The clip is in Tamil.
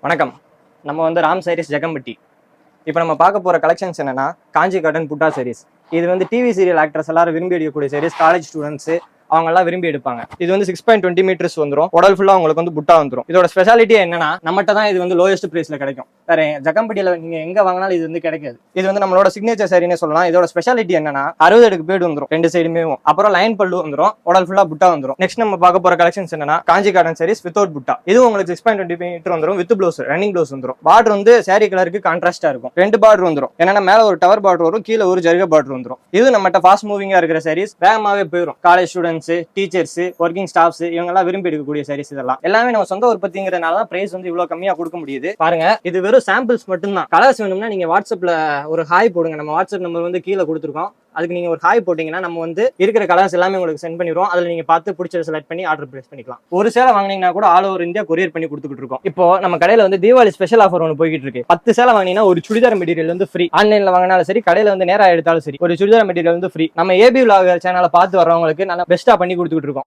வணக்கம். நம்ம வந்து ராம் சாரீஸ் ஜெகம்பட்டி. இப்போ நம்ம பார்க்க போகிற கலெக்ஷன்ஸ் என்னன்னா காஞ்சி காட்டன் புட்டா சாரீஸ். இது வந்து டிவி சீரியல் ஆக்டர்ஸ் எல்லாரும் விரும்பி எடுக்கக்கூடிய சாரீஸ். காலேஜ் ஸ்டூடெண்ட்ஸ் அவங்க எல்லாம் விரும்பி எடுப்பாங்க. இது வந்து 6.20 மீட்டர்ஸ் வந்துடும். உடல் ஃபுல்லா உங்களுக்கு வந்து புட்டா வந்துடும். இதோட ஸ்பெஷாலிட்டி என்னன்னா நம்மகிட்ட தான் இது வந்து லோயஸ்ட் பிரைஸ்ல கிடைக்கும். வேற ஜெகம்பட்டியில நீங்க எங்க வாங்கினாலும் இது வந்து கிடைக்காது. இது வந்து நம்மளோட சிக்னேச்சர் சாரின்னு சொல்லலாம். இதோட ஸ்பெஷாலிட்டி என்னன்னா 60 அடுக்கு பேடு வந்துடும் ரெண்டு சைடுமே. அப்புறம் லைன் பல்லு வந்துடும். உடல் ஃபுல்லா புட்டா வந்துடும். நெக்ஸ்ட் நம்ம பார்க்க போற கலெக்ஷன்ஸ் என்னன்னா காஞ்சி காட்டன் சாரீஸ் வித்வுட் புட்டா. இது உங்களுக்கு 6.20 மீட்டர் வந்துடும். வித் ப்ளவுஸ் ரன்னிங் ப்ளவுஸ் வந்துடும். பார்டர் வந்து சாரி கலருக்கு கான்ட்ராஸ்டா இருக்கும். ரெண்டு பார்டர் வந்துடும். என்னன்னா மேல ஒரு டவர் பார்டர் வரும், கீழே ஒரு ஜரிகை பார்டர் வந்துடும். இது நம்மகிட்ட ஃபாஸ்ட் மூவிங்கா இருக்கிற சாரீஸ். வேகமாவே போயிடும். College students, teachers, working staffs இவங்க எல்லாம் விரும்பி எடுக்கக்கூடிய சாரீஸ். இதெல்லாம் எல்லாமே நம்ம சொந்த உற்பத்திங்கிறதுனால தான் பிரைஸ் வந்து இவ்வளவு கம்மியா கொடுக்க முடியுது. பாருங்க, இது வெறும் சாம்பிள்ஸ் மட்டும் தான். கலர்ஸ் வேணும்னா நீங்க வாட்ஸ்அப்ல ஒரு ஹாய் போடுங்க. நம்ம வாட்ஸ்அப் நம்பர் வந்து கீழே கொடுத்துருக்கோம். அதுக்கு நீங்க ஒரு ஹாய் போட்டீங்கன்னா நம்ம வந்து இருக்கிற கலர்ஸ் எல்லாமே உங்களுக்கு சென்ட் பண்ணிடுவோம். அதுல நீங்க பார்த்து பிடிச்சதை செலக்ட் பண்ணி ஆர்டர் பிளேஸ் பண்ணிக்கலாம். ஒரு சேலை வாங்கினீங்கன்னா கூட ஆல் ஓவர் இந்தியா கொரியர் பண்ணி கொடுத்துட்டு இருக்கோம். இப்போ நம்ம கடையில வந்து தீபாவளி ஸ்பெஷல் ஆஃபர் ஒன்று போய்கிட்டு இருக்கு. 10 சேலை வாங்கினீங்கன்னா ஒரு சுடிதார் மெட்டீரியல் வந்து ஃப்ரீ. ஆன்லைன்ல வாங்கினாலும் சரி, கடையில வந்து நேரா எடுத்தாலும் சரி, ஒரு சுடிதார் மெட்டீரியல் வந்து ஃப்ரீ. நம்ம ஏபி விலாகர் சேனலை பார்த்து வர்றவங்களுக்கு நல்லா பெஸ்டா பண்ணி கொடுத்துட்டு இருக்கோம்.